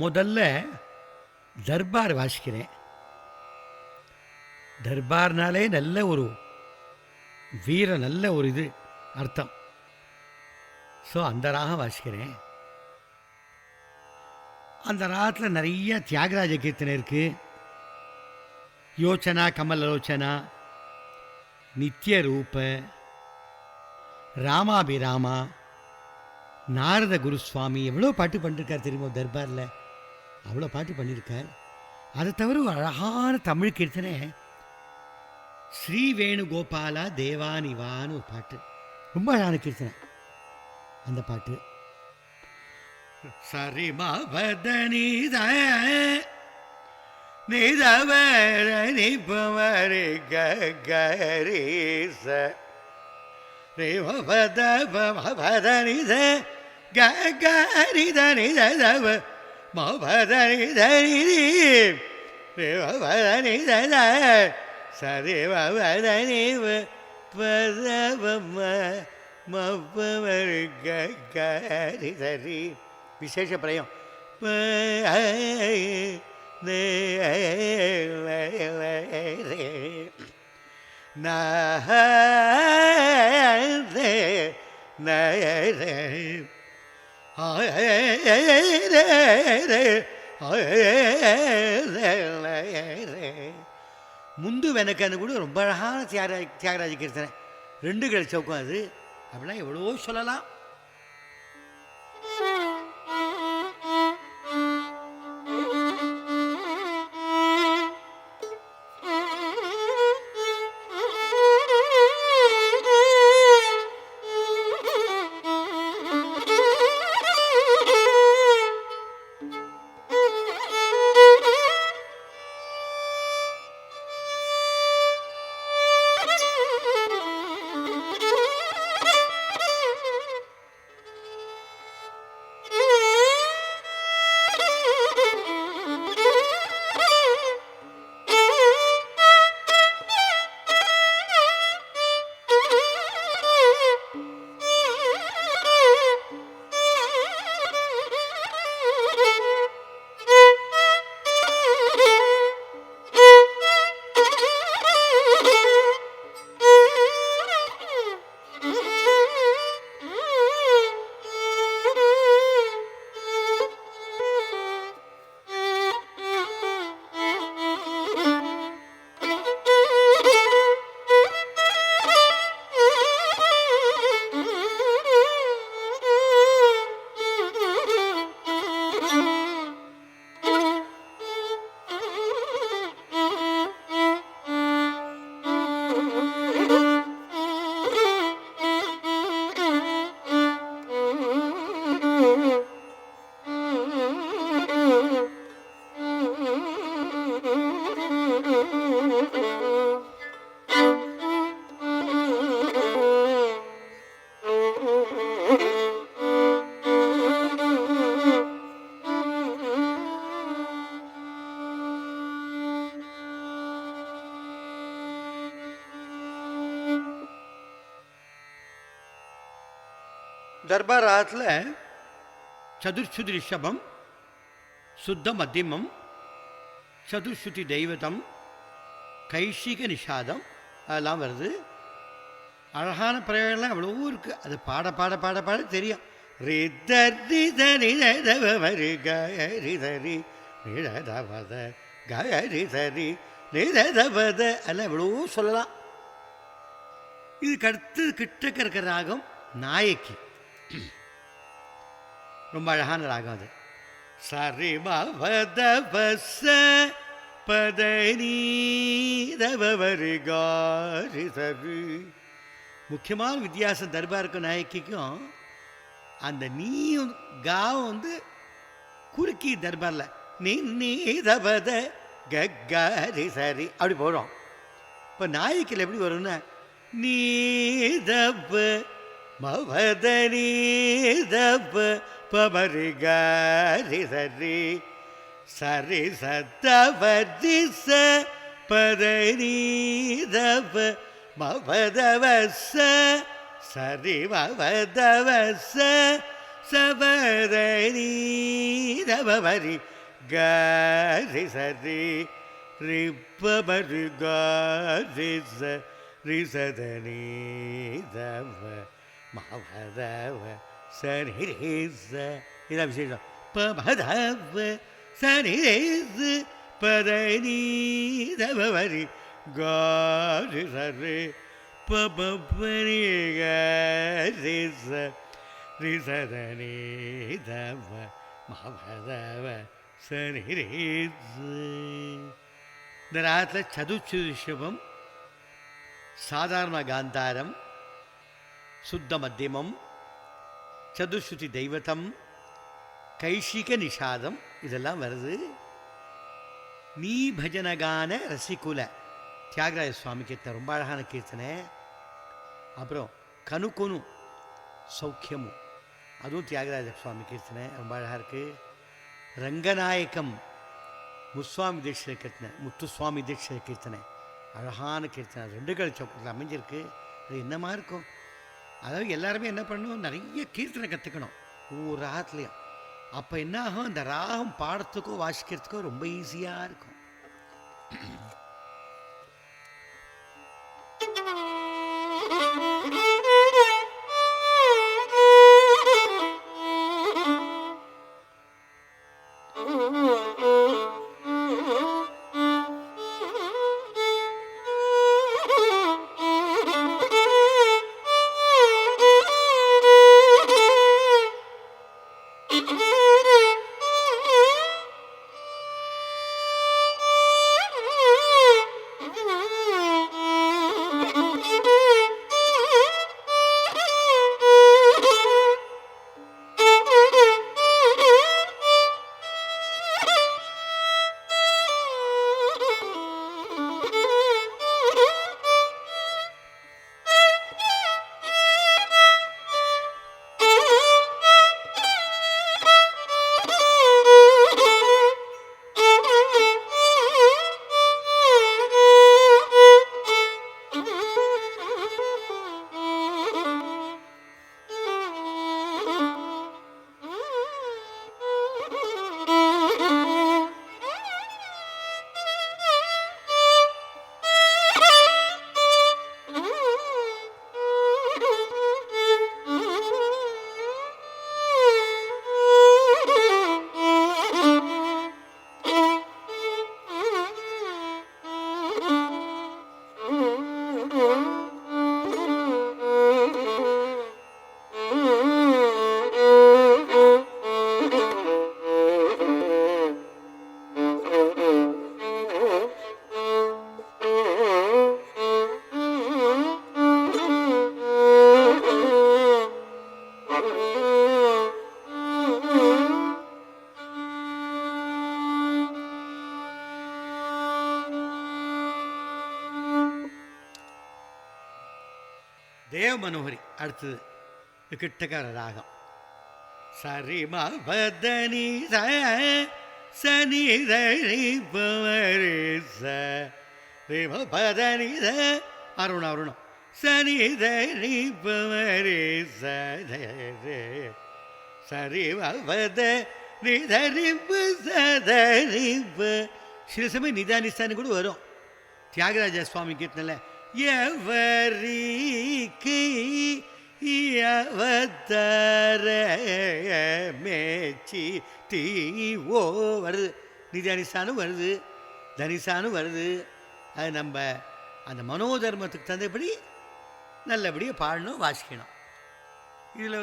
முதல்ல தர்பார் வாசிக்கிறேன். தர்பார்னாலே நல்ல ஒரு வீர, நல்ல ஒரு இது அர்த்தம். ஸோ அந்த ராகம் வாசிக்கிறேன். அந்த ராகத்தில் நிறைய தியாகராஜ கீர்த்தனை இருக்குது. யோச்சனா, கமலலோச்சனா, நித்திய ரூப, ராமாபிராமா, நாரத குருசுவாமி, எவ்வளோ பாட்டு பண்ணிருக்கார் தெரியுமோ தர்பாரில். அவ்வளோ பாட்டு பண்ணியிருக்கார். அதை தவிர ஒரு அழகான தமிழ் கீர்த்தனை ஸ்ரீ வேணுகோபாலா தேவானிவான்னு ஒரு பாட்டு, ரொம்ப அழகான கீர்த்தனை. அந்த பாட்டு சரிமபதனித நிதவரணிபவரி கரீச ரேவபதபதனித கரிதனிதவ மபதனிதனி ரேவபதனித சரிமபதனிவ பதவம மப்பவரி கரிதரி. விசேஷ பிரயம் முந்து வெனக்கன்னு கூட ரொம்ப அழகான தியாகராஜ கீர்த்தனை. 2 கழிச்சவுக்கும் அது அப்படிலாம் எவ்வளோ சொல்லலாம். தர்பார் ராகத்தில் சதுர்ஸ்ருதி ரிஷபம், சுத்த மத்தியமம், சதுர்ஸ்ருதி தெய்வதம், கைஷிக நிஷாதம், அதெல்லாம் வருது. அழகான பிரயோகம்லாம் எவ்வளவோ இருக்குது. அது பாட பாட பாட பாட தெரியும். ரிதரி கரிதரி நிரதவத கரிதரி நிரதவத அதெல்லாம் எவ்வளவோ சொல்லலாம். இதுக்கு அடுத்து கிட்டக்க இருக்கிற ராகம் நாயக்கி. ரொம்ப அழகான ராகம் அது. சரிமவதபஸ பதனீதவரிகாரிதரு. முக்கியமான வித்தியாசம் தர்பாருக்கும் நாயக்கிக்கும், அந்த நீயும் காவும் வந்து குறுக்கி தர்பாரில் நீதபத கரி சரி அப்படி போடும். இப்போ நாயக்கில் எப்படி வரும்னா நீதப மவதனீதப பமரி கரி சரி சரி சத்தவரிச பதனீதப மவதவச சரி மவதவச சபதனீதப தபரி கரி சரி ரிப்பபரி கரி ரிசதனி தவ மவதவ சரி இதான் விசேஷம். பமதவ சரி பதனி தபரி கரி சரி பபரி கரி ரிசதனி தவ மவதவ சரி. இந்த ராகத்தில் சதுச்சுதி ரிஷபம், சாதாரண காந்தாரம், சுத்த மத்தியமம், சதுஸ்ருதி தெய்வத்தம், கைஷிக நிஷாதம் இதெல்லாம் வருது. நீ பஜனகான ரசிகுல தியாகராஜ சுவாமி கீர்த்தனை ரொம்ப அழகான கீர்த்தனை. அப்புறம் கனுக்கொனு சௌக்கியமும் அதுவும் தியாகராஜ சுவாமி கீர்த்தனை ரொம்ப அழகாக இருக்குது. ரங்கநாயக்கம் முத்துசுவாமி தீட்சித கீர்த்தனை அழகான கீர்த்தனை. 2 கழி சௌக்கத்தில் அமைஞ்சிருக்கு. அது என்னமா இருக்கும்? அதாவது எல்லாருமே என்ன பண்ணணும், நிறைய கீர்த்தனை கற்றுக்கணும் ஒவ்வொரு ராகத்துலேயும். அப்போ என்ன ஆகும், அந்த ராகம் பாடத்துக்கோ வாசிக்கிறதுக்கோ ரொம்ப ஈஸியாக இருக்கும். தேவ மனோகரி அடுத்தது கிட்டக்கார ராகம். சரி மபதனி சனி பவரி சரி அருணம் சனி பவரி சரி மபத நிதரிப்பு சதரிப்பு. சில சமயம் நிதானிஸ்தானு கூட வரும் தியாகராஜ சுவாமி கீர்த்தனில். எவரிக்கு அவதர மேச்சி தீவோ வருது, நிதானிஸ்தானும் வருது, தனிசானும் வருது. அது நம்ம அந்த மனோதர்மத்துக்கு தந்தபடி நல்லபடியாக பாடணும், வாசிக்கணும். இதில்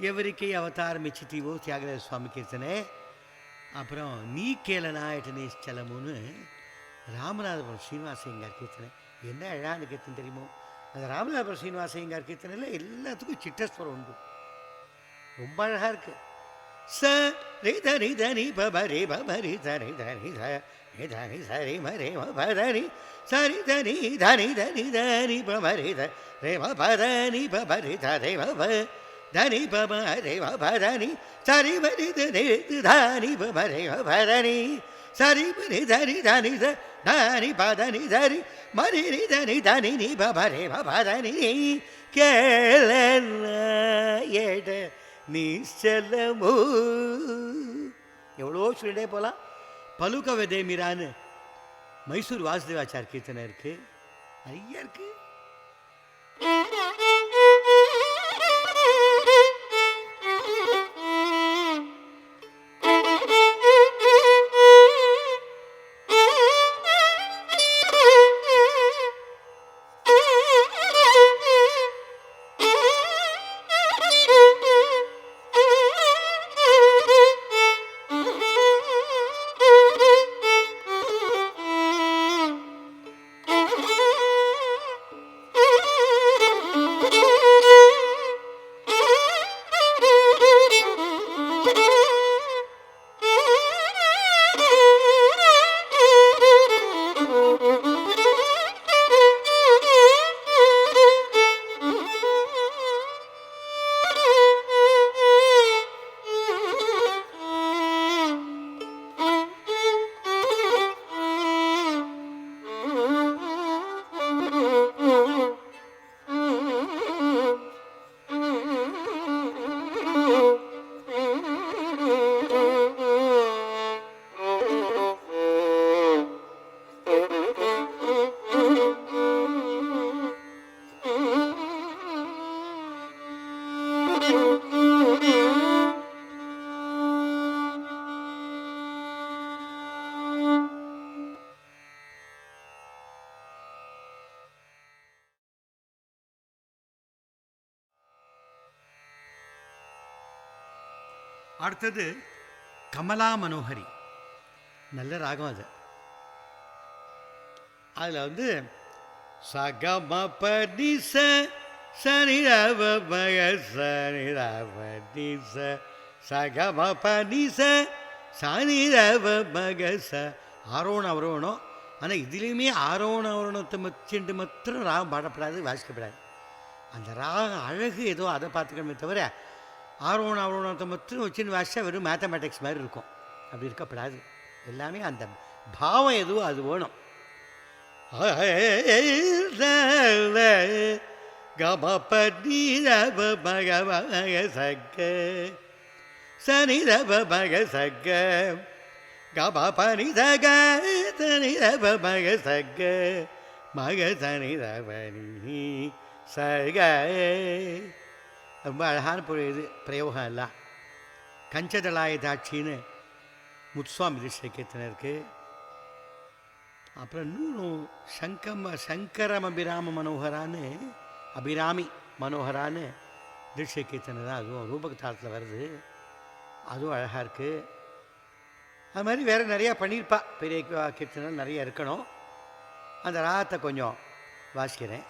எவரிக்கை அவதாரம் மெச்சித்தீவோ தியாகராஜ சுவாமி கீர்த்தனை. அப்புறம் நீ கேளனாயிட்ட நிச்சலமுன்னு ராமநாதபுரம் ஸ்ரீனிவாசையங்கார் கீர்த்தனை. என்ன அழகான கீர்த்தனை தெரியுமோ? அந்த ராமநாதபுரம் ஸ்ரீனிவாசையங்கார் கீர்த்தனையில் எல்லாத்துக்கும் சிட்டஸ்வரம் உண்டு, ரொம்ப அழகாக இருக்கு. ச ரே தனி தனி பபரி பபரி தனி தனி தனி சரி மரே பதனி சரி தனி தனி தனி தனி பபரி ரே பதனி பபரி தரே பப தனி பபரே பதனி சரி மரி தானி பபரே பதனி சரி மரி தனி தனி தானி பதனி சரி மரி தனி தனி நீ பபரே பதனி கேள ஏட நிச்சலமோ எவ்வளோ சொல்லிட்டே போகலாம். பலுகவதே மீரான்னு மைசூர் வாசுதேவாச்சார் கீர்த்தனை இருக்குது, நிறைய இருக்குது. அடுத்தது கமலா மனோஹரி, நல்ல ராகம் அது. அதில் வந்து சகமபதிச சனிரவ மக சனிரவதிச சகமபதிச சனிரவ மக ச ஆரோணம் அவரோணம். ஆனால் இதுலேயுமே ஆரோணம் அவரோணத்தை வச்சுட்டு மாத்திரம் ராகம் பாடப்படாது, வாசிக்கப்படாது. அந்த ராகம் அழகு ஏதோ அதை பார்த்துக்கணுமே தவிர ஆரோணம் அவரோணத்தை மாத்திரம் வச்சுன்னு வாசிச்சா வெறும் மேத்தமேட்டிக்ஸ் மாதிரி இருக்கும். அப்படி இருக்கப்படாது. எல்லாமே அந்த பாவம் எதுவோ அது வேணும். கமபதி ரப மக மக சக்க சனி ரப மக சக்க கமபனி சக சனி ரப மக சக்க மக சனி ரபனி சக. ரொம்ப அழகான இது பிரயோகம் எல்லாம். கஞ்சதளாய தாட்சின்னு முத்துசுவாமி திருஷ்ய கீர்த்தனை இருக்குது. அப்புறம் இன்னும் சங்கரம் அபிராம மனோகரான்னு அபிராமி மனோகரான்னு திருஷ்ய கீர்த்தனை தான். அதுவும் ரூபகதாளத்தில் வருது, அதுவும் அழகாக இருக்குது. அது மாதிரி வேறு நிறையா பண்ணியிருப்பா. பெரிய கீர்த்தனை நிறைய இருக்கணும். அந்த ராகத்தை கொஞ்சம் வாசிக்கிறேன்.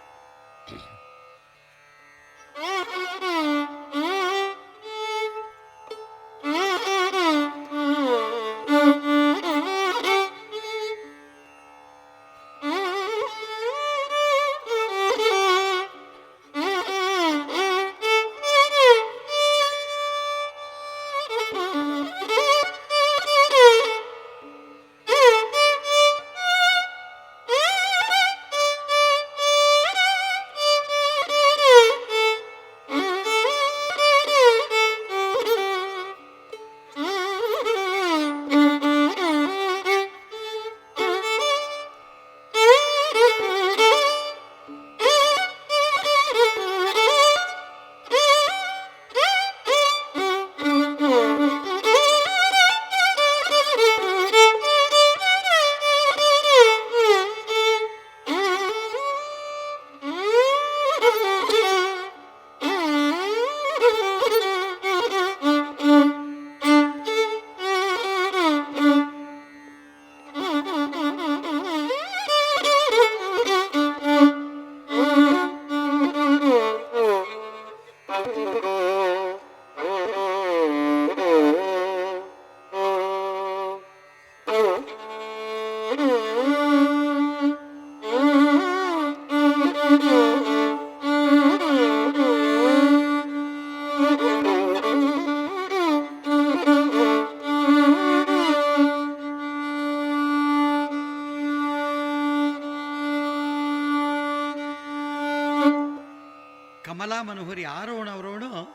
கமலா மனோகரி ஆரோணம் அவரோணும்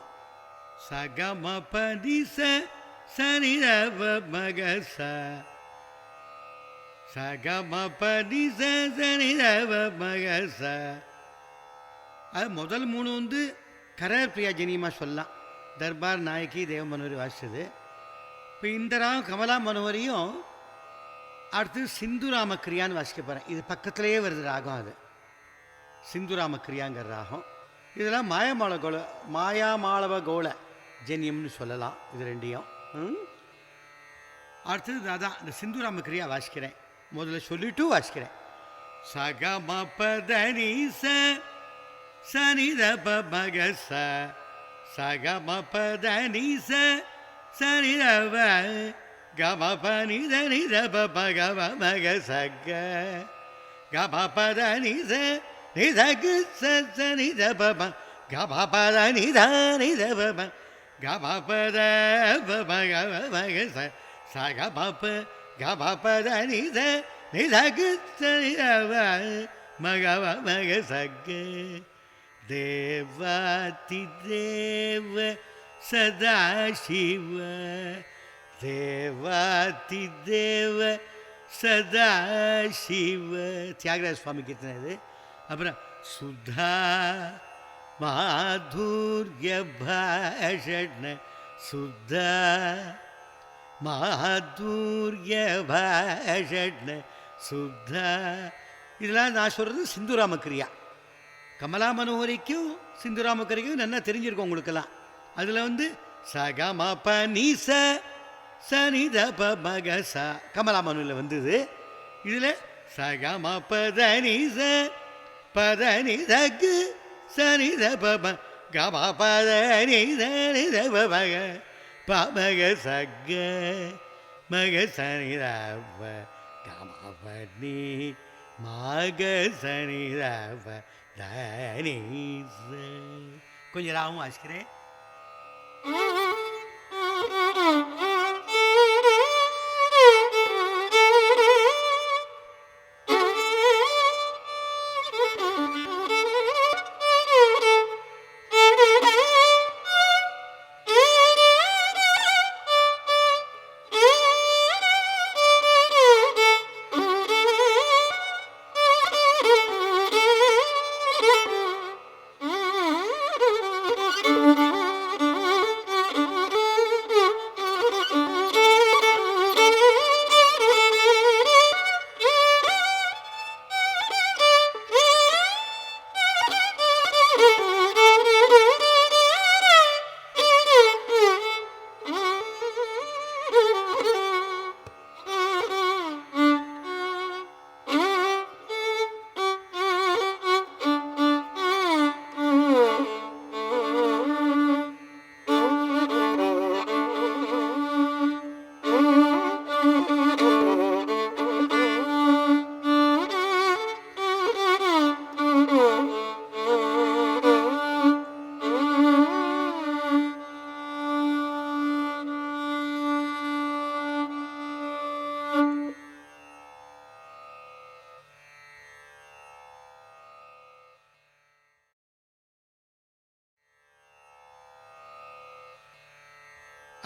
சகமபதிச சனி தப மக சகம பனி சனி தப மக அது முதல் 3 வந்து கரர் பிரியா ஜெனியமாக சொல்லலாம். தர்பார் நாயகி தேவ மனோகரி வாசிச்சது. இப்போ இந்த ராகம் கமலா மனோகரியும் அடுத்து சிந்துராம கிரியான்னு வாசிக்க போகிறேன். இது பக்கத்திலேயே வருது ராகம். அது சிந்துராம கிரியாங்கிற ராகம். இதெல்லாம் மாயாமாளவ கோல ஜென்யம்னு சொல்லலாம். இது ரெண்டையும் அடுத்தது அதான் இந்த சிந்துராம கிரியா வாசிக்கிறேன். முதல்ல சொல்லிட்டு வாசிக்கிறேன். சகம பதனி சனி தப மக சகம பதனி சனி தப கம பனி தனி தப மக மக சக கம பதனி நிதகு சனி தப கம பதனி தனி தப கம பத மக மக சகம கம பதனி நிதகு சனி தப மக மக சக தேவாதிதேவ சதாசிவ தேவாதிதேவ சதாசிவ தியாகராஜ சுவாமி கீர்த்தனை இது. அப்புறம் சுதா மாதுர்ய பாஷண சுதா மாதுர்ய பாஷண சுதா. இதெல்லாம் நான் சொல்கிறது சிந்துராம கிரியா. கமலா மனோகரிக்கும் சிந்துராம கிரிக்கும் நல்லா தெரிஞ்சிருக்கும் உங்களுக்கெல்லாம். அதில் வந்து சகம பனி சனி தப மக கமலா மனோவில் வந்தது. இதில் சகம பதனி பதனி தகு சனி தப கம பதனி தனி தப மக பமக சக மக சனி தப கம பனி மக சனி தப தனி. கொஞ்சம் ராவும் வாசிக்கிறேன்.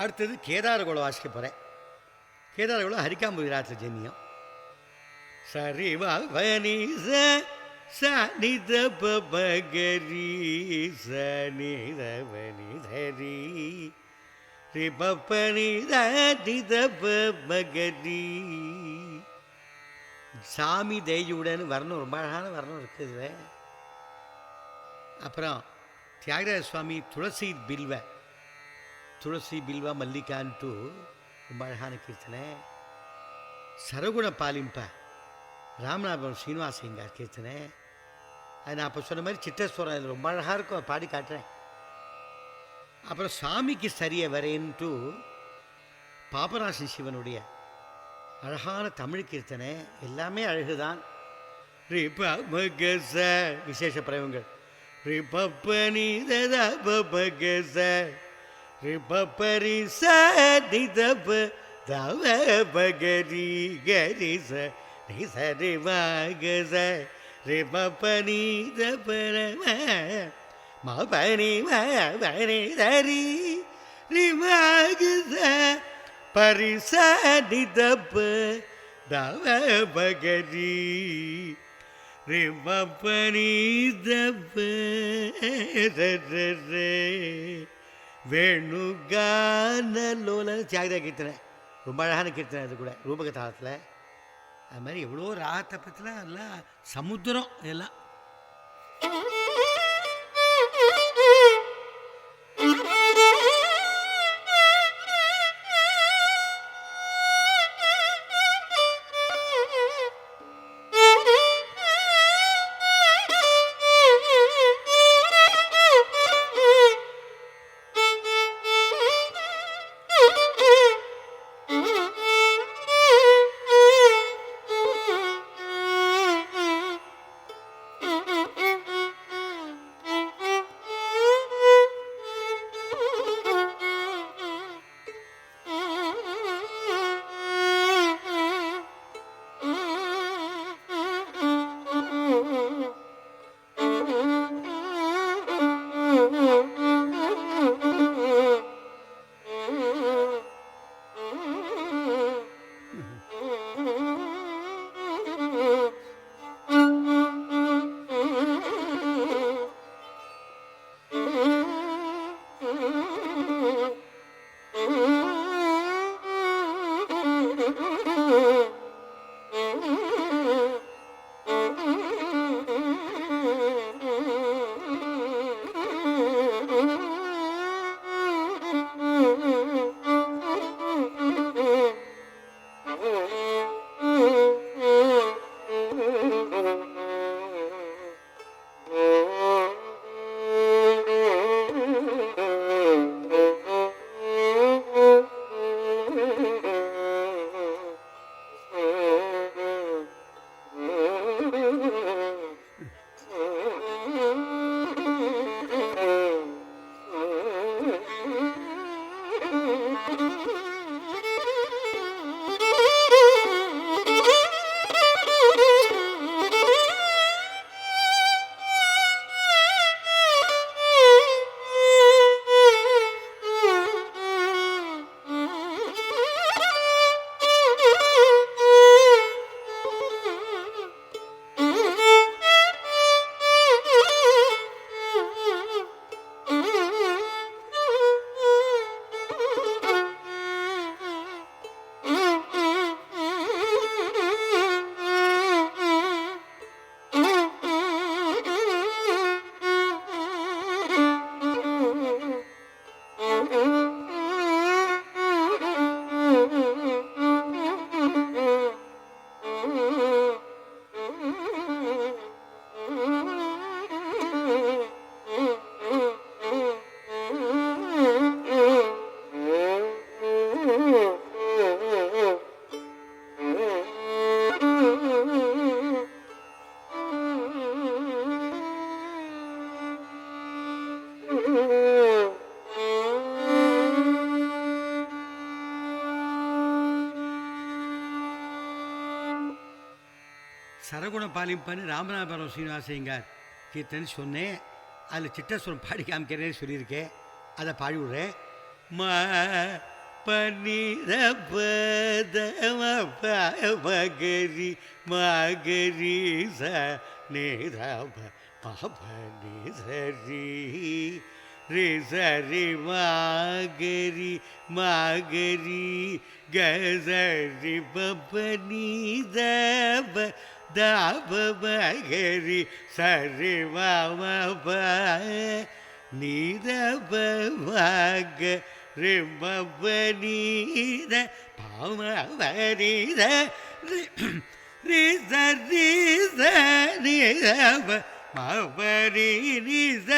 அடுத்தது கேதாரகோளம் வாசிக்க போகிறேன். கேதாரகோளம் ஹரிகாம்பு விராட்ல ஜென்யம். சரி வனி சனித பகரி சனித வனி தரி ரிபப்பனி நித பகரி. சாமி தேஜுடன் வரணும், ரொம்ப அழகான வரணும் இருக்குது. அப்புறம் தியாகராஜ சுவாமி துளசி பில்வா மல்லிகான்ட்டு ரொம்ப அழகான கீர்த்தனை. சரகுண பாலிம்ப ராமநாதபுரம் ஸ்ரீனிவாசங்கார் கீர்த்தனை. அது நான் அப்போ சொன்ன மாதிரி சித்தஸ்வரம் இது ரொம்ப அழகாக இருக்கும், அதை பாடி காட்டுறேன். அப்புறம் சாமிக்கு சரிய வரேன்ட்டு பாபநாசன் சிவனுடைய அழகான தமிழ் கீர்த்தனை. எல்லாமே அழகுதான். விசேஷ பிரயோகங்கள் ரிபப்பனி தபகச ரிபப்பரி சதிதப தவ பகரி கரிச ரிசரி வாகச ரிபப்பனி தபர மபனி மபனி தரி ரிவாகச பரிசனிதப்ப தவ பகரி ரிமபனிதப்ப வேணுகானலோல தியாகதா கீர்த்தனை ரொம்ப அழகான கீர்த்தனை அது கூட ரூபக தாளத்தில். அது மாதிரி எவ்வளோ ராகத்தை பற்றிலாம் எல்லாம் சமுத்திரம் எல்லாம். சரகுண பாலிம்பன்னு ராமநாதபுரம் ஸ்ரீனிவாசையங்கார் கீர்த்தனை சொன்னேன். அதில் சிட்டஸ்வரம் பாடி காமிக்கிறேன்னு சொல்லியிருக்கேன். அதை பாடி விட்றேன். மகரி மகரி ச நேரப பபனி சரி ரே சரி மகரி மகரி கரி பபனி தப தப மகரி சரி மப நீதப மக ரிமபனீத பாமவரீத ரிச ரிச நிதப மபரி ரிச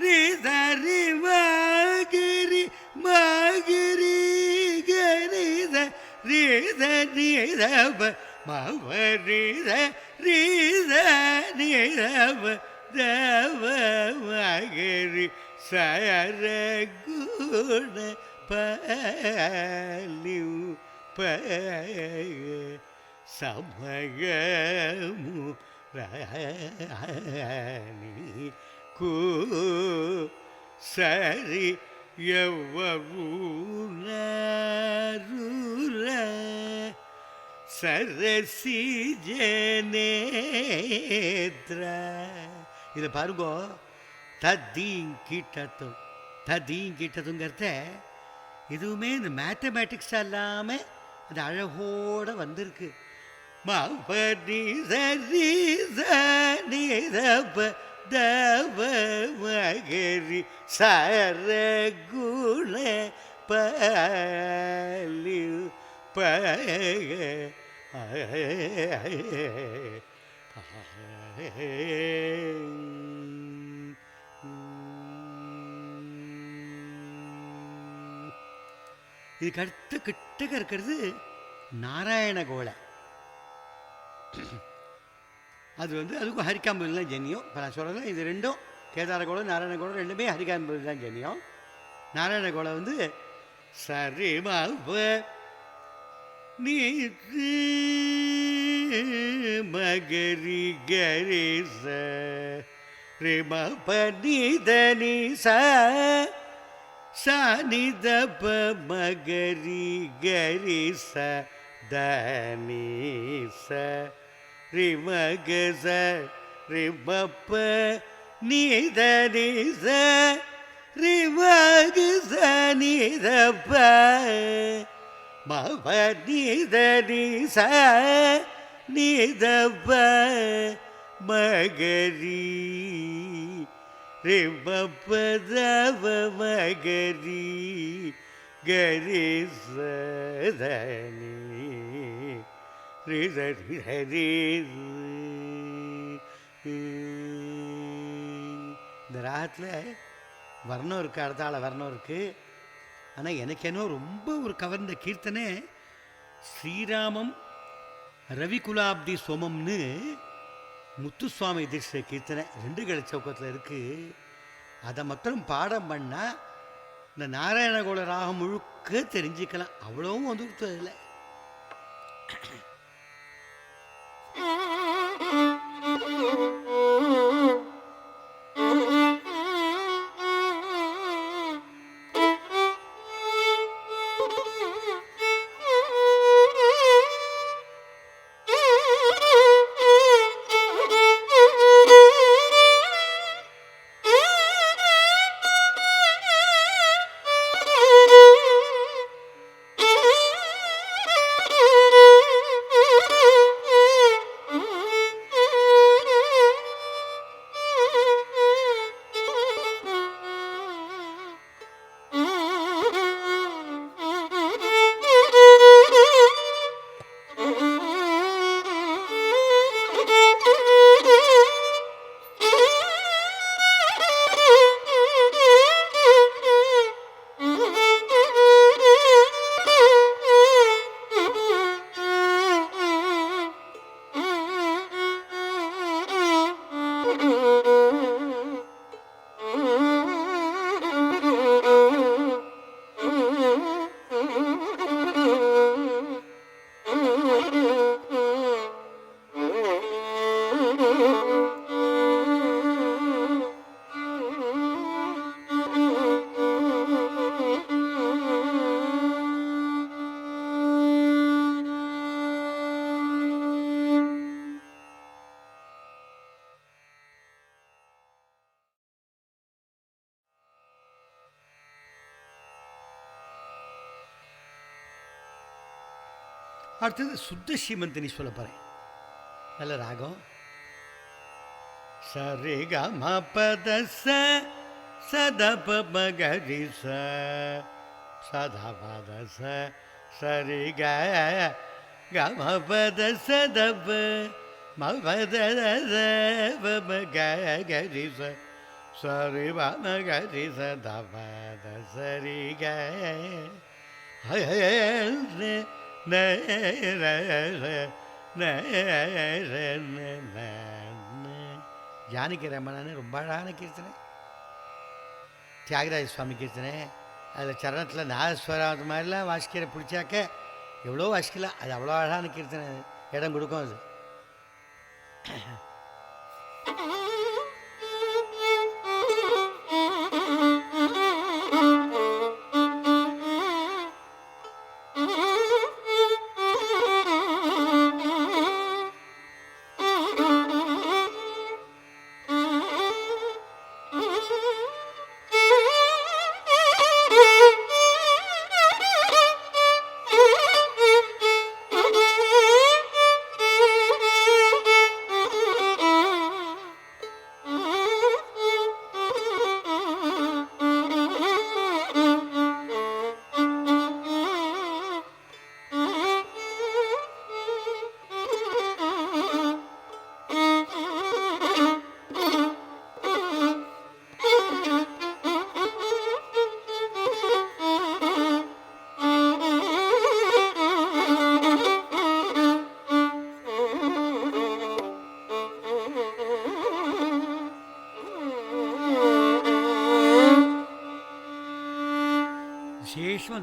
ரிச ரிமகிரி மகிரி கரித ரிச நிதப மபரித ரிச நிதப தவ மகரி சரகுண பலிவு சமயமு ராணி கு சரி எவ்வூன சரசிஜனேத்ர. இதை பாருங்க, தத்தீங்கிட்டத்தும் தத்தீங்கிட்டதுங்கிறத எதுவுமே இந்த மேத்தமேட்டிக்ஸ் இல்லாமல் அது அழகோடு வந்திருக்கு. மபதி சரி சனிதப தவ மகரி சரகுண பலி பக. இதுக்கு அடுத்த கிட்டக்க இருக்கிறது நாராயணகோளை. அது அதுக்கும் ஹரிகாம்பல் தான் ஜெனியம். இப்போ நான் சொல்கிறேன், இது ரெண்டும் கேதாரகோளம் நாராயணகோளம் ரெண்டுமே ஹரிகாம்பல் தான் ஜெனியம். நாராயணகோளை சரிமப நீ மகரி கரி சரிமப நிதனி சனிதப மகரி கரி தனி ரிமக ரிமப்ப நிதனி ரிமக நிதப்ப மப நிதனி நிதப்ப மகரி ரிமப்பதவ மகரி கரி சதனி ரிதரி ஹரி. இந்த ராகத்தில் வர்ணம் இருக்குது, அடுத்தால வர்ணம் இருக்குது. ஆனால் எனக்கு என்ன ரொம்ப ஒரு கவர்ந்த கீர்த்தனை ஸ்ரீராமம் ரவிகுலாப்தி சோமம்னு முத்துசுவாமி தீட்சித கீர்த்தனை 2 கலை சௌக்கத்தில் இருக்குது. அதை மட்டும் பாடம் பண்ணால் இந்த நாராயணகோள ராகம் முழுக்க தெரிஞ்சுக்கலாம். அவ்வளவும் வந்துடுத்து அதில். அடுத்தது சுத்த ஸ்ரீமந்தினி சொல்ல போகிறேன். நல்ல ராகம். சரி க ம பத சத மகரி சத பத சரி க ம பத சத ம பத மகரி சரி மகரி சத பத சரி க ஜானகி ரமணான்னு ரொம்ப அழகான கீர்த்தனை. தியாகராஜ சுவாமி கீர்த்தனை. அதில் சரணத்தில் நாதஸ்வரம் மாதிரிலாம் வாசிக்கிற பிடிச்சாக்க எவ்வளோ வாசிக்கலாம். அது அவ்வளோ அழகான கீர்த்தனை, இடம் கொடுக்கும் அது.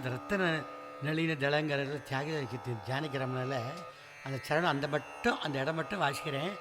அந்த ரத்தன நளின தளங்கிறதுல தியாகி தியானிக்கிறோம்னால அந்த சரணம் அந்த இடம் மட்டும் வாசிக்கிறேன்.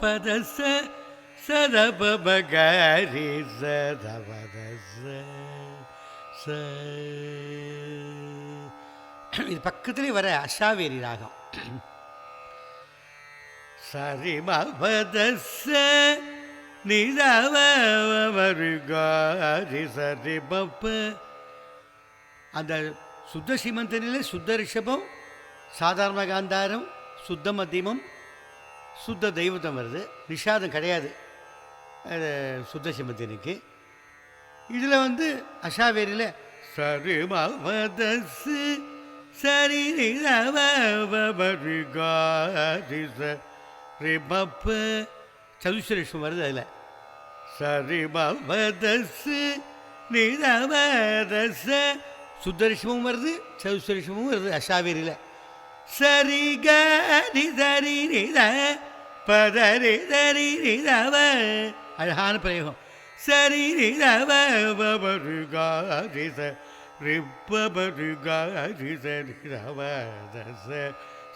பதச சதபகரி சதபதச இது பக்கத்துலேயே வர அஷாவேரி ராகம். சரி மபதச நிதவருகாரி சரி பப்ப. அந்த சுத்த சீமந்தனிலே சுத்த ரிஷபம், சாதாரண காந்தாரம், சுத்த மத்தியமம், சுத்த தெய்வத்தம் வருது. நிஷாதம் கிடையாது சுத்த சிமத்தினுக்கு. இதில் அஷாவேரியில் சரி மவதசு சரி ரிபப்ப சதுஸ்வரேஷம் வருது. அதில் சரி மவதசு நிதவதச சுத்தரிஷமும் வருது, சதுஸ்வரேஷமும் வருது அஷாவேரியில். சரி கரி தரி நித பதரி தரி நிதவ. அழகான பிரயோகம். சரி நிதவ பருகாரிச ரிப்பருகாரிச நிதவதச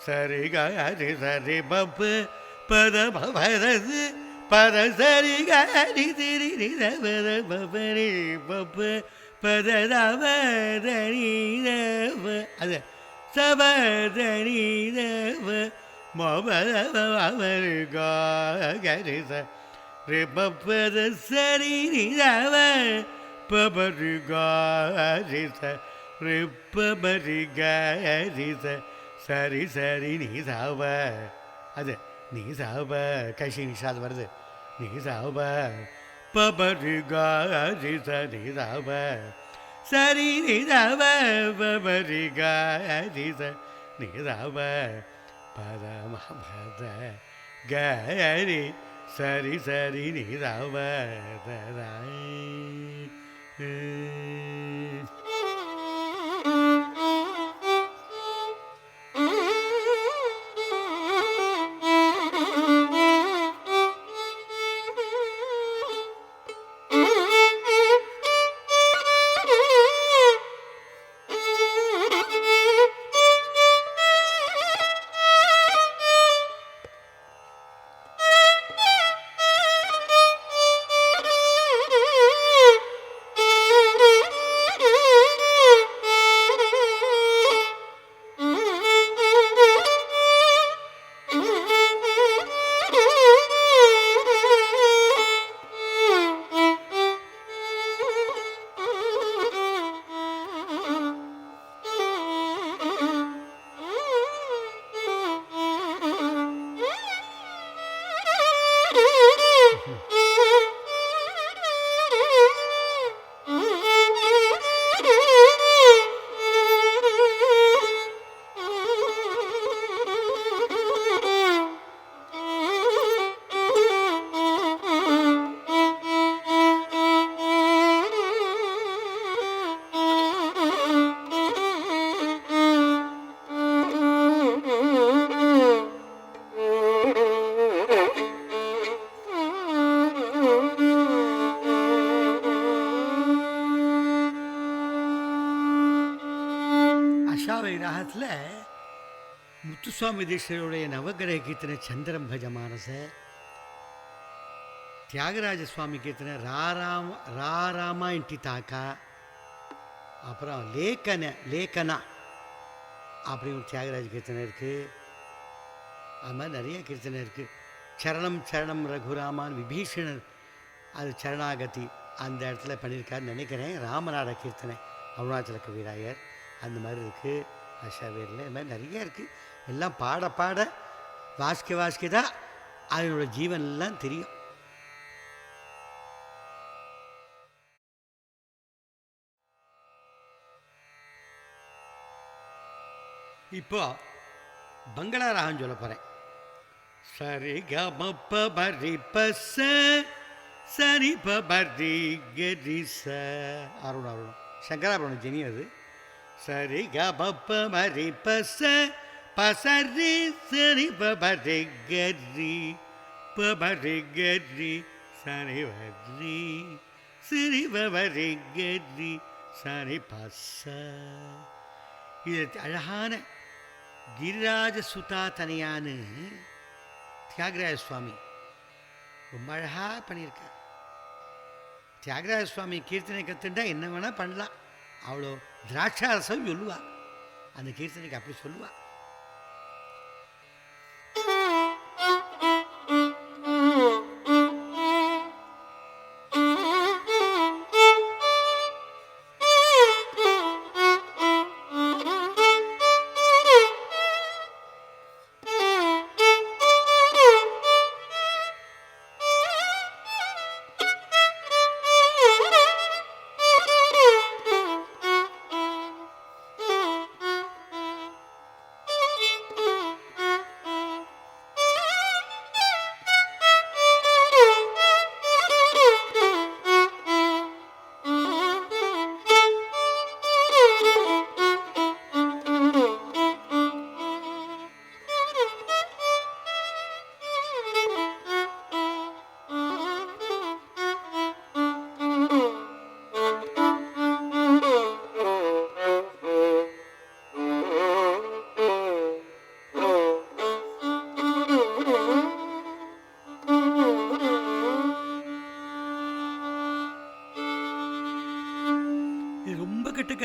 சரி கரி சரி பப்பு பத பதசு பத சரி கரி திரி நிதவத பபரி பப்பு பததவதரி தவ. அது சபதனிதவ மபதவருகாரிச ரிபப்பத சரி நிதவ பபருகாரிச ரிப்பபரிகாரிச சரி சரி நிதவ. அது நிதவ கஷி நிஷாது வருது. நிதவ பபருகாரிச நிதவ சரி நிதவ பபரிகாரிச நிதவ பரமபத கரி சரி சரி நிதவ தராய். வைஷாவை ராகத்தில் முத்துசுவாமி தீட்சருடைய நவகிரக கீர்த்தனை சந்திரம் பஜமானச, தியாகராஜ சுவாமி கீர்த்தனை ராராமா இன்டி தாக்கா, அப்புறம் லேக்கனா அப்படி ஒரு தியாகராஜ கீர்த்தனை இருக்குது. அது மாதிரி நிறைய கீர்த்தனை இருக்குது. சரணம் சரணம் ரகுராமான் விபீஷணன், அது சரணாகதி அந்த இடத்துல பண்ணியிருக்காருன்னு நினைக்கிறேன். ராமநாட கீர்த்தனை அருணாச்சல கவிராயர் அந்த மாதிரி இருக்குது. அஷாவேரில் இது மாதிரி நிறைய இருக்குது. எல்லாம் பாட பாட வாசிக்க தான் அதனோட ஜீவனெல்லாம் தெரியும். இப்போ பங்களா ராகம் சொல்ல போகிறேன். சரி கமப்ப பரி பச சரி பரி கரி ச அருணம் சங்கராபுரம் ஜெனி அது. சரி கமப்ப பரி பச பசரி சரி பரி கரி பரி கரி சரி வரி சரி பரி கரி சரி பச. இது அழகான கிரிராஜ சுதா தனியான்னு தியாகராஜ சுவாமி ரொம்ப அழகாக பண்ணியிருக்கார். தியாகராஜ சுவாமி கீர்த்தனை கற்றுண்டா என்ன வேணால் பண்ணலாம். அவ்வளோ திராட்சாரசம் சொல்லுவா. அந்த கீர்த்தனைக்கு அப்படி சொல்லுவா.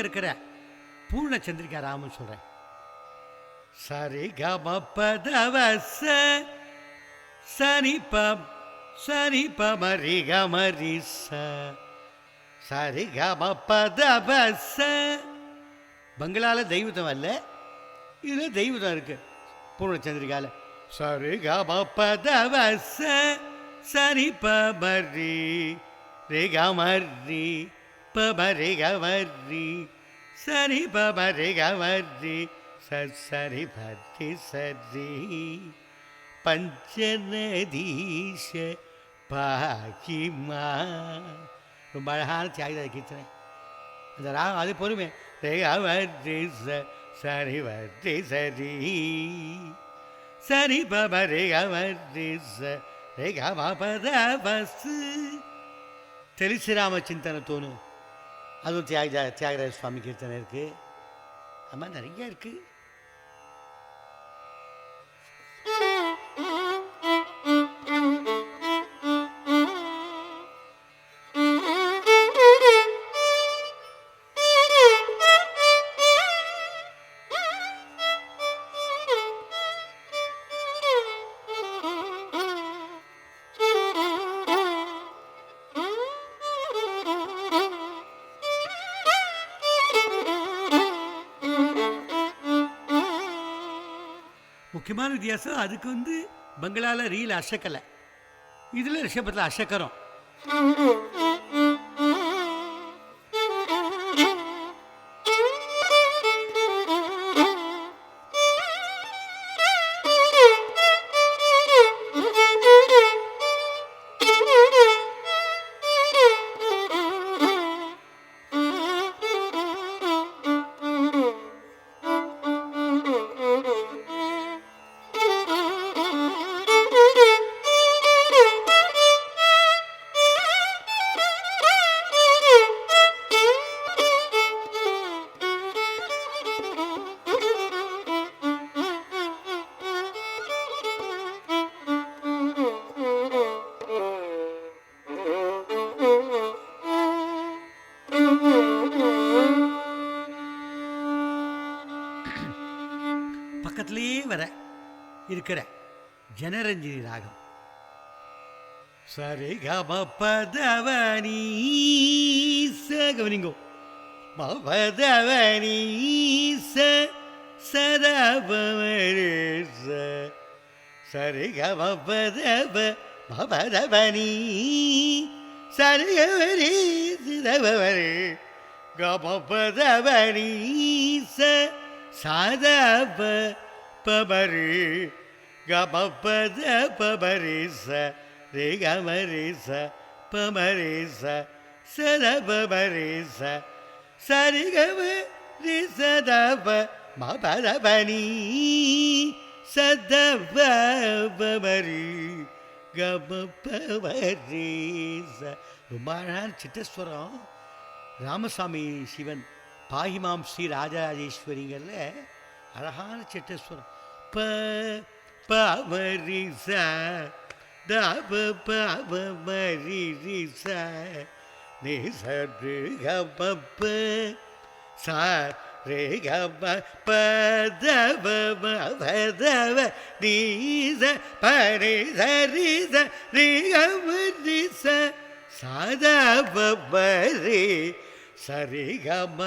இருக்கிற பூர்ண சந்திரிகா ராமன் சொல்றேன். சரி கம பதவச சரி பமரி கமரி சரி கம பதவச. பங்களால தெய்வத்தம் அல்ல, இதுல தெய்வத்தம் இருக்கு பூர்ண சந்திரிகால. சரி கம பதவச சரி பமரி ரே கமரி பமரி கமரி சரி பமரி கமரி சரி பரி சரி பஞ்சநதீஷ பாகிமா. ரொம்ப அழகான தியாகராஜ கீர்த்தனை. அந்த ராகம் அது பொறுமை. ரேகமரி சரி வரி சரி சரி பமரி கமரி ரேகமபதவசு. தெளிசிராம சிந்தனத்தோனு அதுவும் தியாகராஜ சுவாமி கீர்த்தனை இருக்குது. அது மாதிரி நிறைய இருக்குது. முக்கியமான வித்தியாசம் அதுக்கு பங்களால ரீல் அசக்கலை, இதில் ரிஷபத்தில் அசக்கரம். வர இருக்கிற ஜனரஞ்சனி ராகம். சரி கம பதவனி கவனிங்கோ பதவனி சதபமரே சரி கம பதவ பதவனி சரி கமரி சிதபமரே கம பதவனி சதப பமரே கம பத பமரே ரே கமரேச பமரேச சதபமரேச சரி கமரி சதப மபதபனி சதபமரி கமபமரேச. ரொம்ப அழகான சித்தஸ்வரம். ராமசாமி சிவன் பாகிமாம் ஸ்ரீ ராஜராஜேஸ்வரிங்கள்ல அழகான சித்தஸ்வரம். ப பமரிச தப பமரிச நிசரு கமப ச ரே கம பதவ பதவ நீச பரே சரிச ரே கமரிச சதப பரே சரி கம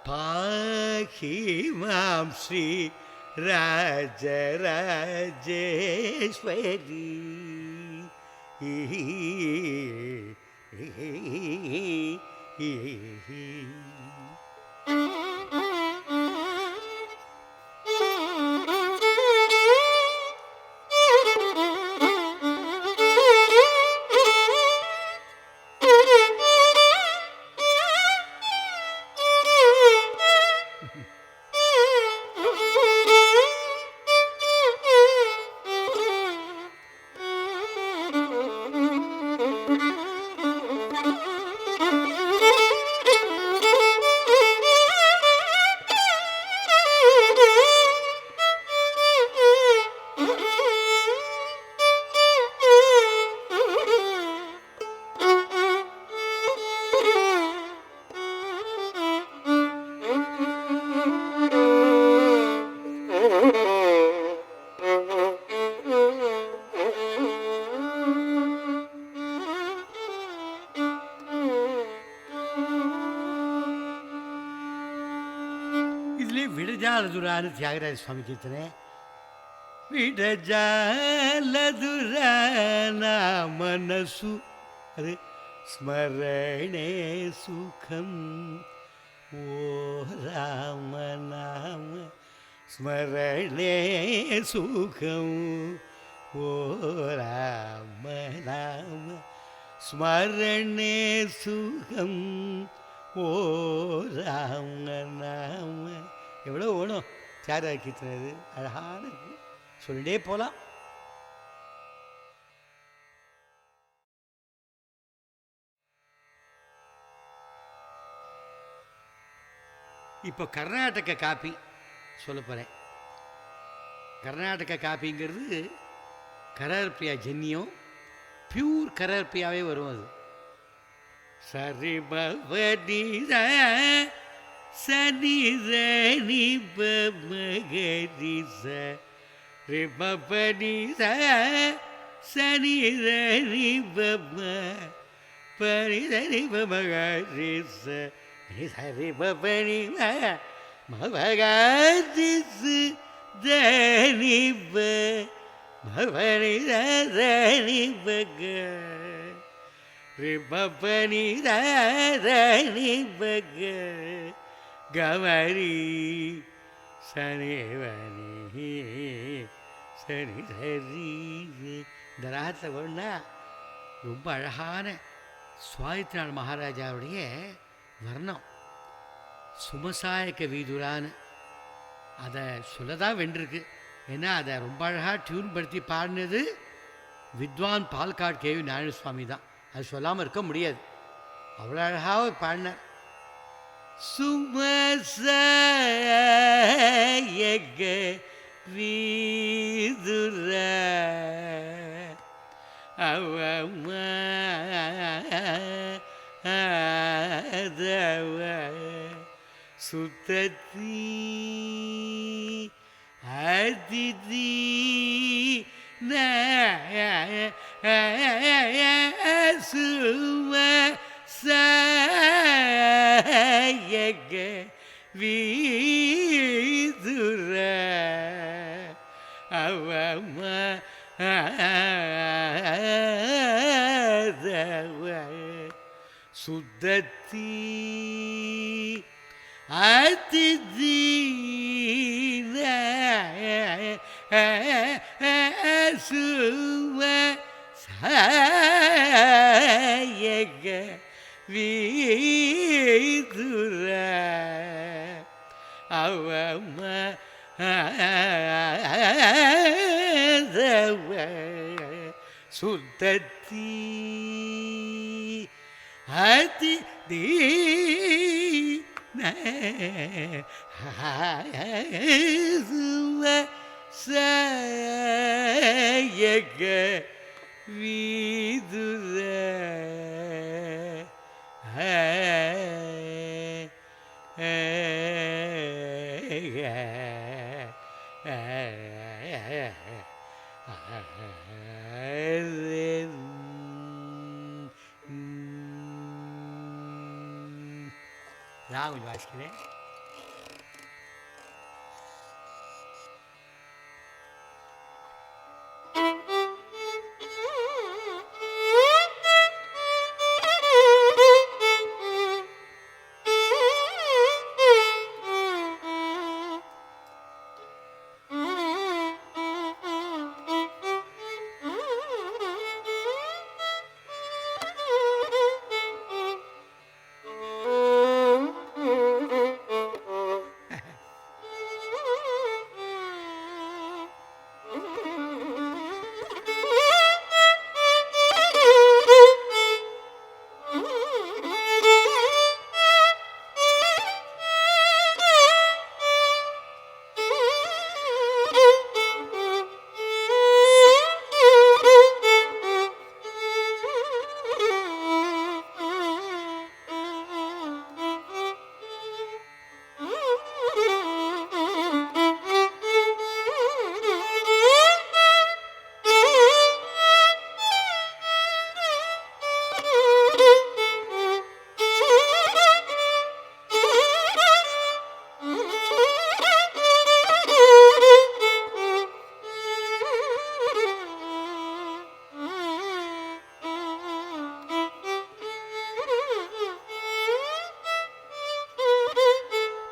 பாகி மாம் ஸ்ரீ ராஜராஜேஸ்வரி. விடஜாலதுரான்னு தியாகராஜ சுவாமி கீர்த்தனை. விடஜாலதுர மனசு அது ஸ்மரணே சுகம் ஓ ராம நாம ஸ்மரணே சுகம் ஓ ராம நாம ஸ்மரணே சுகம் ஓ ராம நாம. எவ்வளோ வேணும் தியாகராஜ கீர்த்தனை. இது அழகான இருக்கு, சொல்லிட்டே போகலாம். இப்போ கர்நாடக காப்பி சொல்ல போகிறேன். கர்நாடக காப்பிங்கிறது கரர்பியா ஜன்னியம், பியூர் கரர்பியாவே வரும். அது சரி பவனித சனி சனி பமகரிச ரிபனித சனி சனி பம பரிதனி பமகரிச சரி பபனி மவகரிசு தனி பவனி தனி பக ரிபனி தனி பக கமரி சனிவனி சரி சரி. இந்த ராகத்தை ஒன்றா ரொம்ப அழகான சுவாதித்யநாத் மகாராஜாவுடைய வர்ணம் சுமசாயக்க வீதுரான்னு அதை சொல்லதான் வென்றிருக்கு. ஏன்னா அதை ரொம்ப அழகாக டியூன் படுத்தி பாடினது வித்வான் பால்காட் கேவி நாராயண சுவாமி தான். அது சொல்லாமல் இருக்க முடியாது, அவ்வளோ அழகாக பாடினார். சுமசாயக வீதுர அவமதவ சுத்தத்தி அதிதி சுவ சயக வீதுர அவம சுத்தத்தி அதிதீன சுவ சயக வீதுர அவம சுத்தத்தி அதி தீன சுவ சயக வீதுர நான் கொஞ்சம் வாசிக்கிறேன்.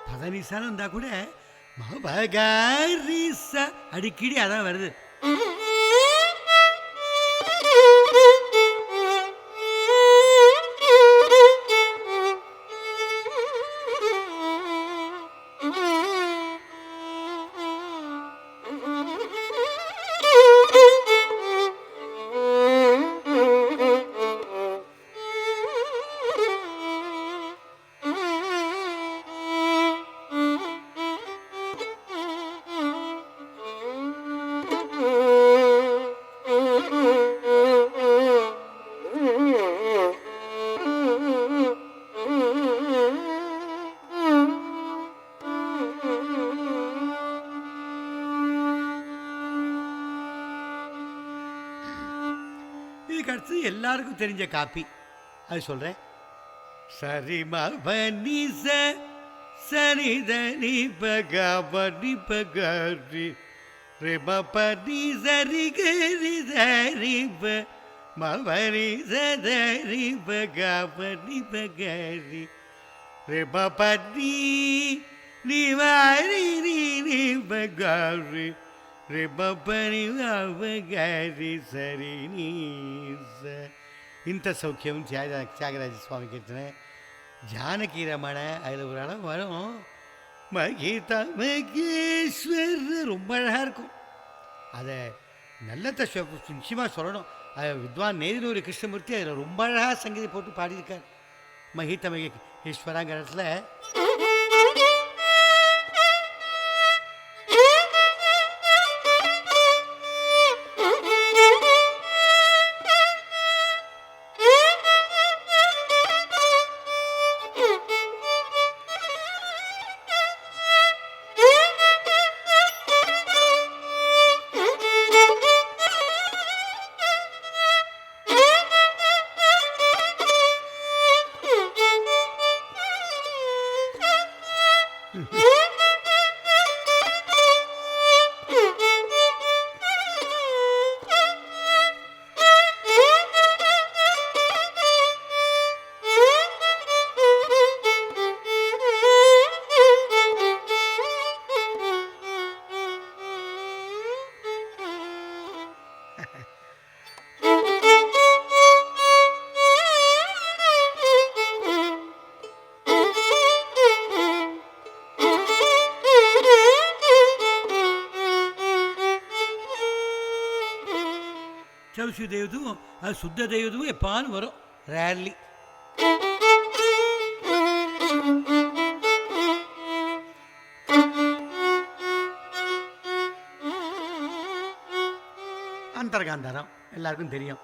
பதனிசாலும் இருந்தா கூட மபகரிசா அடிக்கடி அதான் வருது. இதுக்கடுத்து எல்லாருக்கும் தெரிஞ்ச காப்பி அது சொல்கிறேன். சரி மபனி சரிதனி பகபனி பகரி ரிமபனி சரி கரி சரி மபனி சரி பகபனி பகரி ரிமபனி நிவாரி நீ பகரி ரிமபனி அவகரி சரி நீச. ಇಂಥ சௌக்கியம் தியாகராஜ சுவாமி கீர்த்தனை. ஜானகி ரமண அதில் ஒரு அளவு வரும். மகிதா மகேஸ்வர் ரொம்ப அழகாக இருக்கும். அதை நல்லத்தை நிச்சயமாக சொல்லணும். அது வித்வான் நேதினூரி கிருஷ்ணமூர்த்தி அதில் ரொம்ப அழகாக சங்கீதம் போட்டு பாடியிருக்கார். மகித மகேஸ்வராங்கிற இடத்துல சௌசி தெய்வதும் அது சுத்த தெய்வதும் எப்பான்னு வரும், ரேர்லி. அந்தர்காந்தாரம் எல்லாருக்கும் தெரியும்.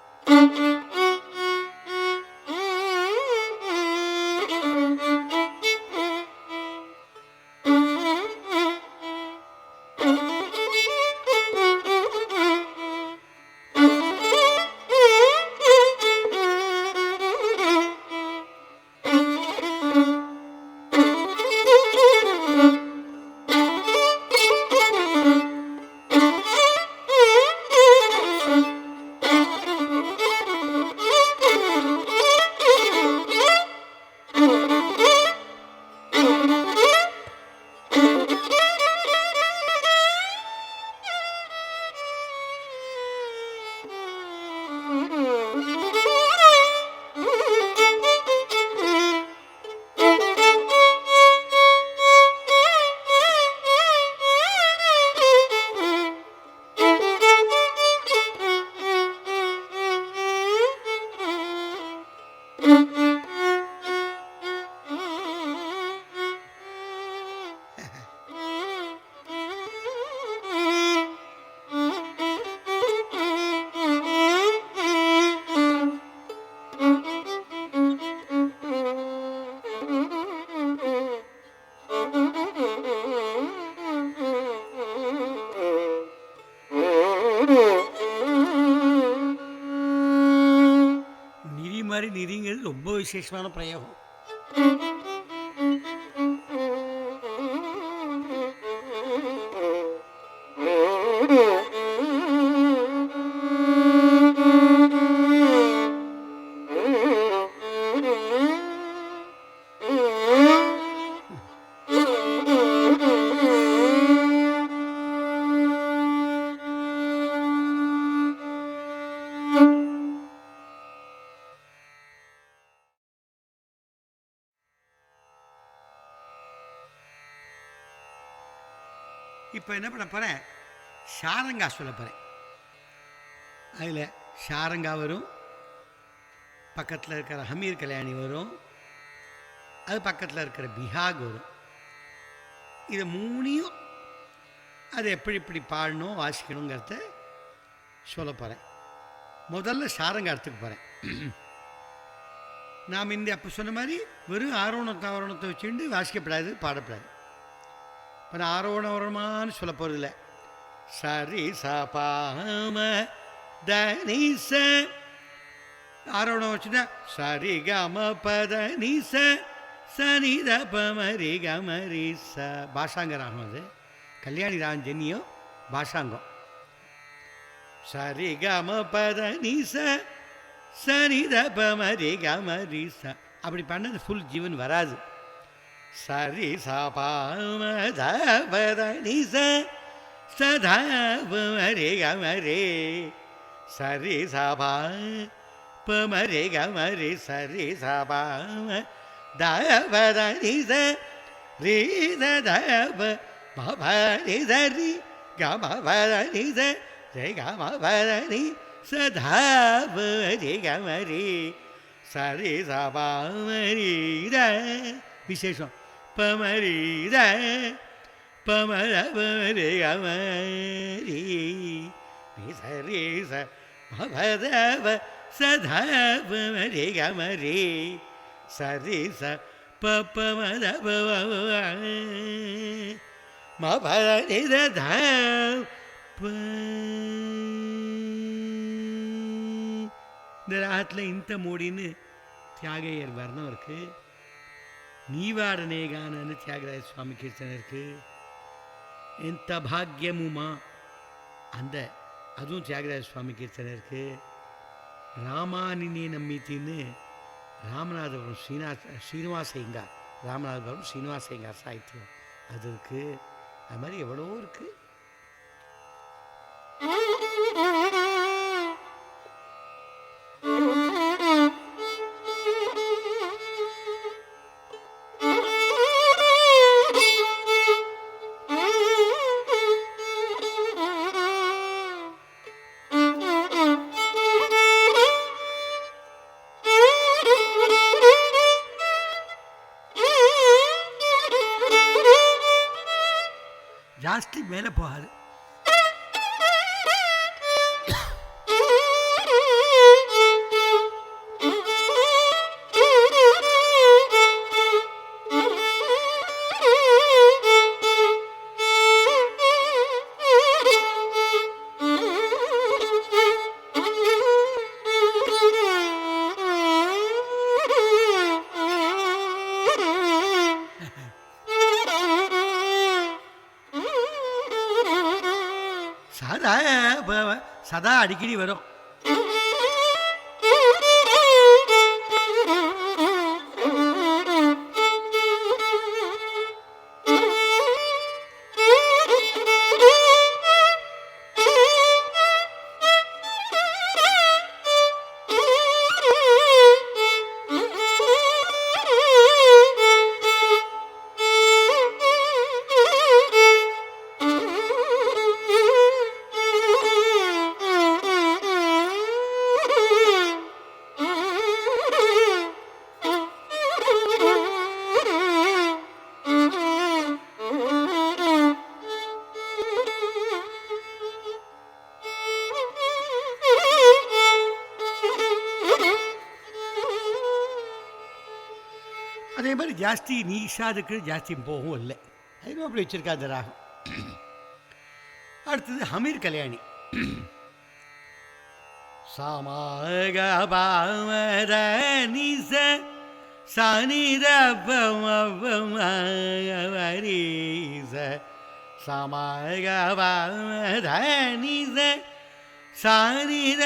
மாதிரி நிதிங்கிறது ரொம்ப விசேஷமான பிரயோகம். இப்போ என்ன பண்ண போகிறேன், ஷாரங்கா சொல்ல போகிறேன். அதில் ஷாரங்கா வரும், பக்கத்தில் இருக்கிற ஹமீர் கல்யாணி வரும், அது பக்கத்தில் இருக்கிற பிஹாக் வரும். இதை மூணையும் அது எப்படி இப்படி பாடணும் வாசிக்கணுங்கிறத சொல்ல போகிறேன். முதல்ல ஷாரங்கா இடத்துக்கு போகிறேன். நாம் இந்த அப்போ சொன்ன மாதிரி வெறும் ஆரோணத்தை வச்சுட்டு வாசிக்கப்படாது, பாடப்படாது. இப்போ நான் ஆரோணவரமானு சொல்ல போகிறதில்ல. சரி சபாம தனிச ஆரோணம் வச்சுட்டா சரி கம பத நிச சனி தபமரி கமரி ச பாஷாங்க ராகம். அது கல்யாணி ராகம் ஜென்னியும் பாஷாங்கம். சரி கம பத நிச சனி தபமரி கமரி ச அப்படி பண்ணது ஃபுல் ஜீவன் வராது. சரி சபாம தபத நிச சதபமரி கமரி சரி சபா பமரி கமரி சரி சபாம தபத நிச ரீ தப பபரி சரி கமபத நிச ரே கமபதனி சதபரி கமரி சரி சபாமரி விசேஷம். பமரீத பமர பமரி கமரி சரி சபதப சதபமரி கமரி சரி ச பமத மபரி த இந்த ராகத்தில் இந்த மோடின்னு தியாகையர் வர்ணம் இருக்குது. நீவாடனேகானன்னு தியாகராஜ சுவாமி கீர்த்தனை இருக்கு. எந்த பாக்யமுமா அந்த அதுவும் தியாகராஜ சுவாமி கீர்த்தனை இருக்கு. ராமானினே நம்மீத்தின்னு ராமநாதபுரம் ஸ்ரீனிவாசையங்கார் ராமநாதபுரம் ஸ்ரீனிவாசையங்கார் சாகித்யம் அது இருக்கு. அது மாதிரி எவ்வளவோ இருக்கு. ஜாஸ்தி மேலே போகாது. சதா அடிக்கடி வரும். அதே மாதிரி ஜாஸ்தி நீஷாதுக்கு ஜாஸ்தி போகவும் இல்லை. அதுவும் அப்படி வச்சிருக்கா அந்த ராகம். அடுத்தது ஹமீர் கல்யாணி. சமாக பாமத நிச சனித பமவரீச சமாக பாமத நிச சனித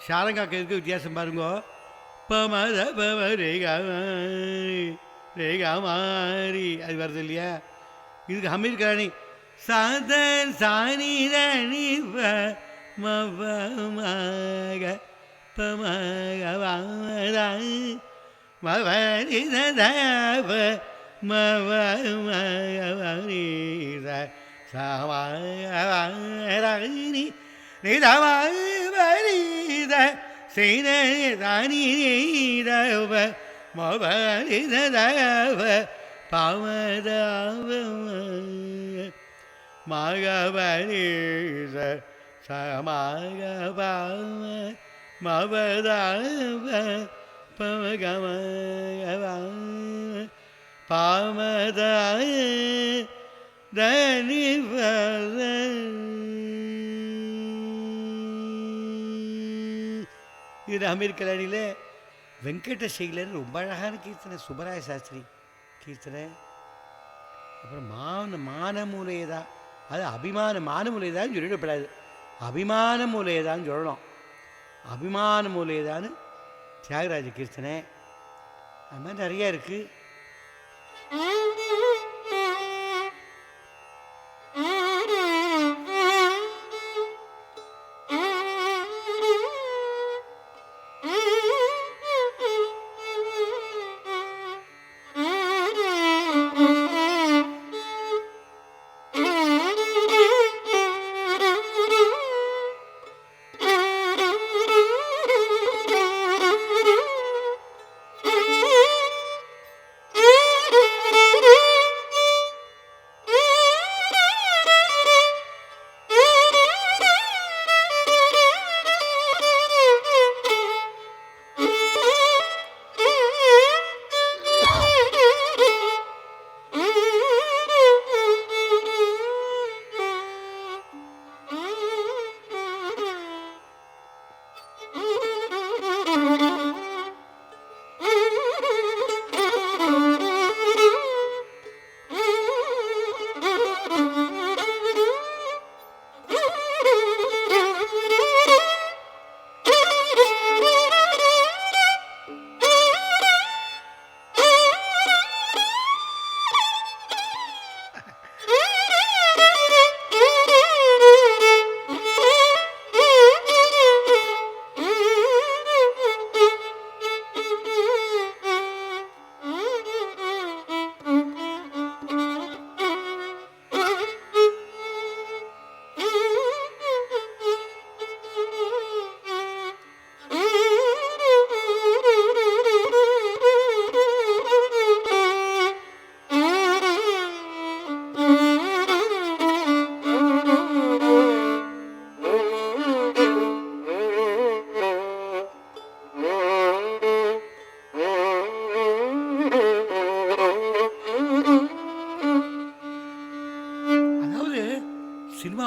ஷாரங்காக்கு இருக்கு வித்தியாசம் பாருங்கோ. பமத பம ரேகாமாரி அது வருது இல்லையா. இதுக்கு ஹமீர் கல்யாணி சத சாணி மவமாக பமக மவரி சதவ மவமகவரீச சமரி நிதமரீத செய்தவ மவரிதவ பமதவ மகவரீச சமகப மவதவ பமகமகவ பமத தனிவர. இது ஹமீர் கல்யாணியில் வெங்கடசைலன்னு ரொம்ப அழகான கீர்த்தனை. சுப்பராய சாஸ்திரி கீர்த்தனை. அப்புறம் மானமூலையதா அது மானமூலையதான்னு சொல்லிடப்படாது, அபிமானமூலையதான்னு சொல்லணும். அபிமானமூலையதான்னு தியாகராஜ கீர்த்தனை. அது மாதிரி நிறையா இருக்குது.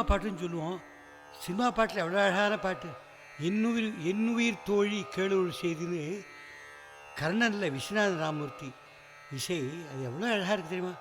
பாட்டுன்னு சொல்லுவோம். சினிமா பாட்டில் எவ்வளோ அழகான பாட்டு. என்னுயிர் தோழி கேளூர் செய்தின்னு கர்ணனில் விஸ்வநாத ராமமூர்த்தி இசை, அது எவ்வளோ அழகாக இருக்குது தெரியுமா?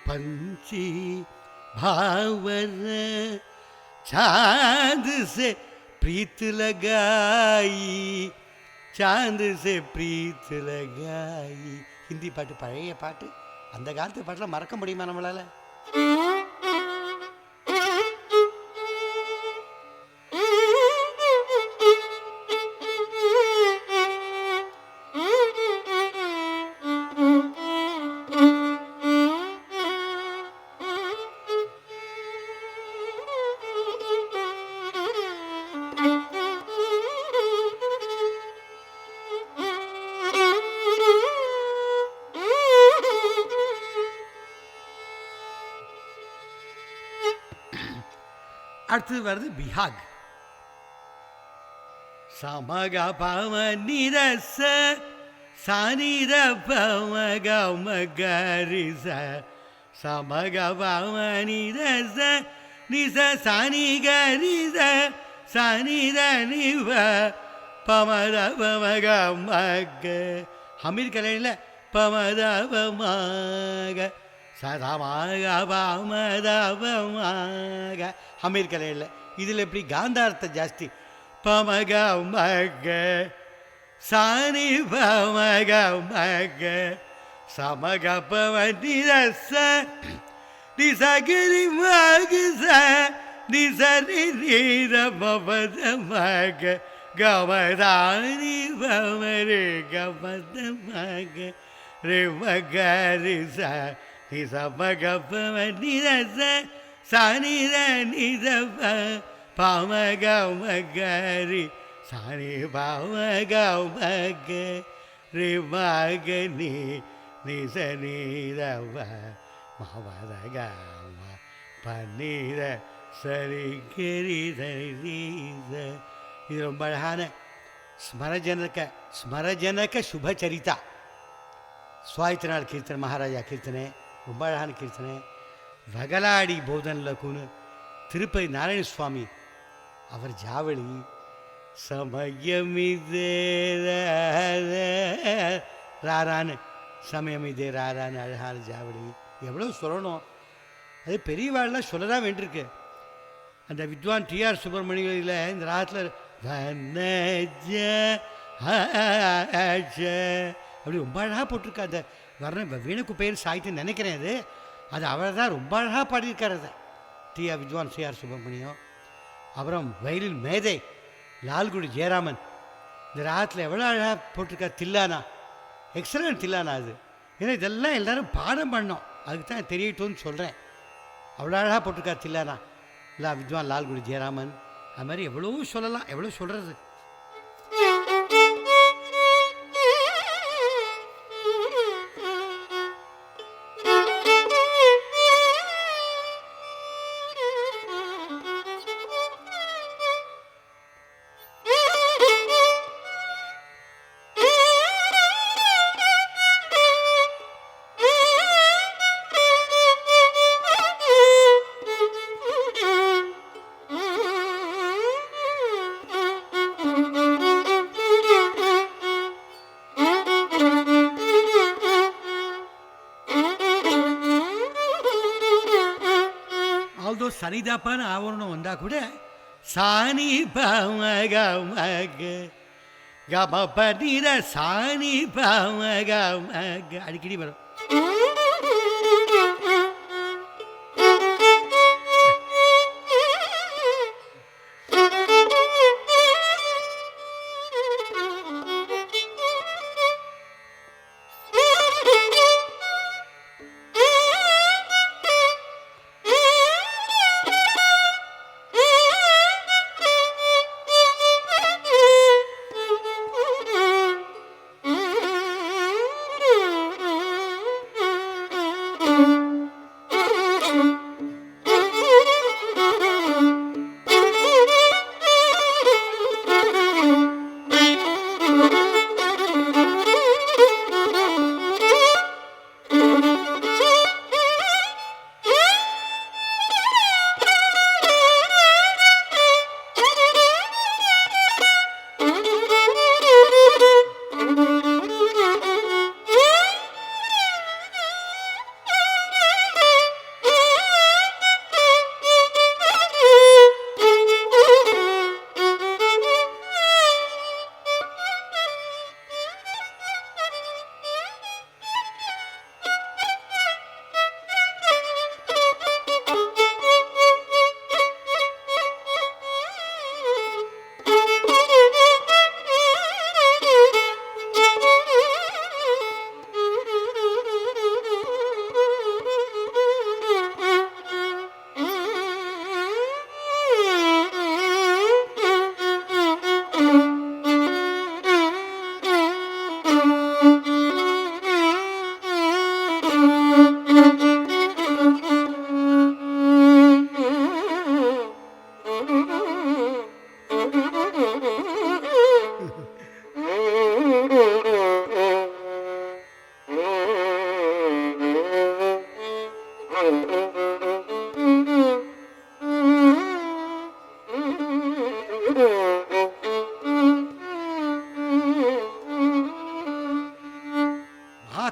पंछी भावर चांद से प्रीत लगाई, चांद से प्रीत लगाई. ஹிந்தி பாட்டு, பழைய பாட்டு. அந்த காலத்து பாட்டில் மறக்க முடியுமா நம்மளால்? அடுத்தது வருது பிஹாக். சமக பம நிரச சனிர பமக மகரிச, சமக பம நிரச நிச சனி கரிச சனித நிவ பமத பமக மக. ஹமீர் கலையில் பமத பமக சதமாக பமதபமாக. ஹமீர் கலையில் இதில் எப்படி காந்தார்த்த ஜாஸ்தி. பமக மக சானி பமக மக சமக பம நிரச நிசகிரி மகிச நிசரி நீர பமத மக கமதானி பமரே கமத மக ரே மகரிச நிச மக பம நிரச சனித நித பமக மகரி சனி பமக மக ரே மக நீ நிச நீத மவத கம பன்னீர சரி கரி தரீச. இது ரொம்ப அழகான ஸ்மரஜனக சுபச்சரிதா. சுவாயித்தநாள் கீர்த்தனை, மகாராஜா கீர்த்தனை, ரொம்ப அழகான கீர்த்தனை. வகலாடி போதன்லக்குன்னு திருப்பதி நாராயண சுவாமி அவர் ஜாவளி. சமயமிதே ராரான்னு, சமயமிதே ராரான்னு அழகான ஜாவளி. எவ்வளோ சொல்லணும், அது பெரியவாள்லாம் சொல்லதான் வேண்டியிருக்கு. அந்த வித்வான் டிஆர் சுப்பிரமணியில் இந்த ராகத்தில் அப்படி ரொம்ப அழகாக போட்டிருக்கா. அந்த வர்ண வீணக்குப்பையர் சாகித்யம் நினைக்கிறேன். அது அவர் தான் ரொம்ப அழகாக பாடியிருக்கார். அதை டிஆர் வித்வான் டிஆர் சுப்பிரமணியம். அப்புறம் வயலின் மேதை லால்குடி ஜெயராமன் இந்த ராகத்தில் எவ்வளோ அழகாக போட்டிருக்கா. தில்லானா, எக்ஸலண்ட் தில்லானா அது. ஏன்னா இதெல்லாம் எல்லோரும் பாடம் பண்ணோம், அதுக்கு தான் தெரியட்டும்னு சொல்கிறேன். அவ்வளோ அழகாக போட்டிருக்கா தில்லானா வித்வான் லால்குடி ஜெயராமன். அது மாதிரி எவ்வளோ சொல்லலாம், எவ்வளோ சொல்கிறது. சரிதாப்பான ஆவரணம் வந்தால் கூட சாணி பமக மக கம பனிர சாணி பமக மக அடிக்கடி வரும்.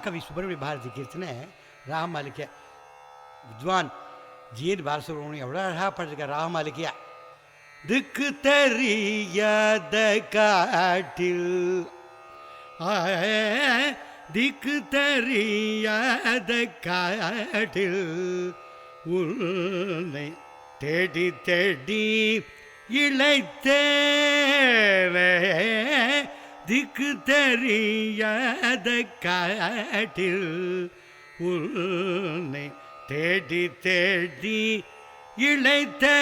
மகாகவி சுப்பிரமணிய பாரதி கீர்த்தனை ராகமாலிகை. வித்வான் ஜிஎன் பாலசுப்ரமணியம் எவ்வளோ அழகாக பாடிருக்கார் ராகமாலிகையா. திக்கு தெரியாத காட்டில் திக்கு தெரியாத காட்டில் உன்னை தேடி தேடி இளைத்தேனே. திக்கு தெரியாத காட்டில் உன்னை தேடி தேடி இளைத்தேனே.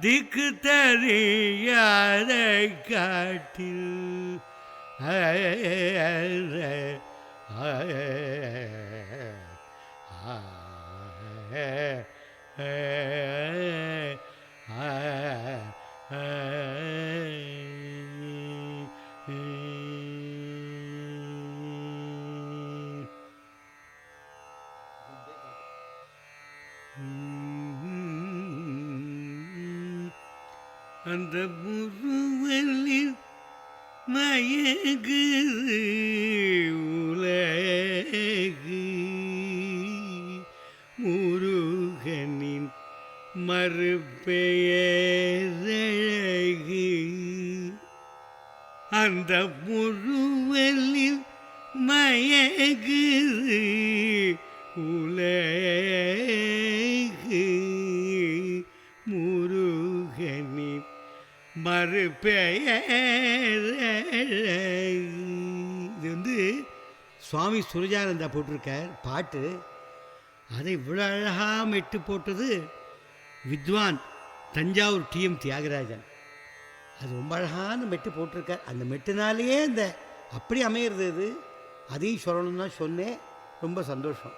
திக்கு தெரியாத காட்டில் அந்த முருவலில் மயங்குது உலகு முருகனின் மறுபெயரழகு. அந்த முருவலில் மயங்குது உலகு முருகனின் மறுபெயரழகு. இது சுவாமி சுரஜானந்தா போட்டிருக்கார் பாட்டு. அதை இவ்வளோ அழகாக மெட்டு போட்டது வித்வான் தஞ்சாவூர் டிஎம் தியாகராஜன். அது ரொம்ப அழகான மெட்டு போட்டிருக்கார். அந்த மெட்டுனாலேயே அந்த அப்படி அமையிறது. அது அதையும் சொல்லணும்னு தான் சொன்னேன். ரொம்ப சந்தோஷம்.